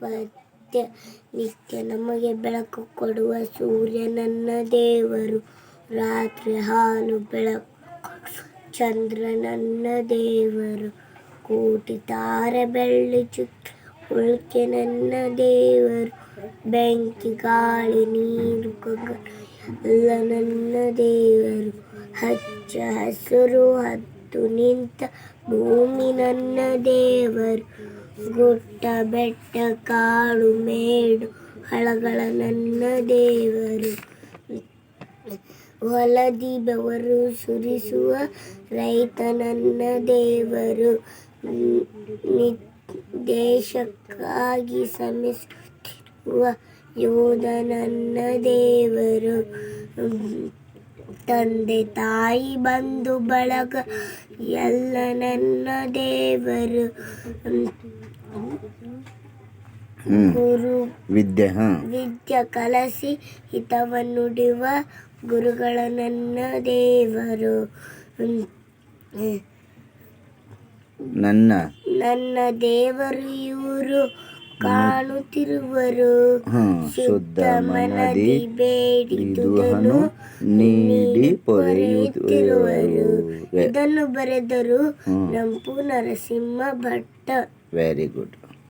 ಪತ್ಯ ನಿತ್ಯ ನಮಗೆ ಬೆಳಕು ಕೊಡುವ ಸೂರ್ಯ ನನ್ನ ದೇವರು. ರಾತ್ರಿ ಹಾಲು ಬೆಳಕು ಚಂದ್ರ ನನ್ನ ದೇವರು. ಕೋಟಿ ತಾರೆ ಬೆಳ್ಳಿ ಚುಕ್ಕಿ ಉಳ್ಕೆ ನನ್ನ ದೇವರು. ಬೆಂಕಿ ಗಾಳಿ ನೀರು ಎಲ್ಲ ನನ್ನ ದೇವರು. ಹಚ್ಚ ಹಸುರು ಹತ್ತು ನಿಂತ ಭೂಮಿ ನನ್ನ ದೇವರು. ಗುಡ್ಡ ಬೆಟ್ಟ ಕಾಡು ಮೇಡು ಹಳಗಳ ನನ್ನ ದೇವರು. ಹೊಲದಿ ಬೆವರು ಸುರಿಸುವ ರೈತ ನನ್ನ ದೇವರು. ದೇಶಕ್ಕಾಗಿ ಶ್ರಮಿಸುತ್ತಿರುವ ಯೋಧ ನನ್ನ ದೇವರು. ತಂದೆ ತಾಯಿ ಬಂಧು ಬಳಗ ಎಲ್ಲ ನನ್ನ ದೇವರು. ಗುರು ವಿದ್ಯೆ ಕಲಿಸಿ ಹಿತವನ್ನುಡಿವ ಗುರುಗಳ ನನ್ನ ದೇವರು. ನನ್ನ ದೇವರು ಇವರು ಕಾಣುತ್ತಿರುವರು. ಶುದ್ಧ ಮನದಿ ಬೇಡಿದುದನ್ನು ನೀಡಿ ಪೊರೆಯುತ್ತಿರುವರು. ಇದನ್ನು ಬರೆದರು ನಂಪು ನರಸಿಂಹ ಭಟ್ಟ. Very good.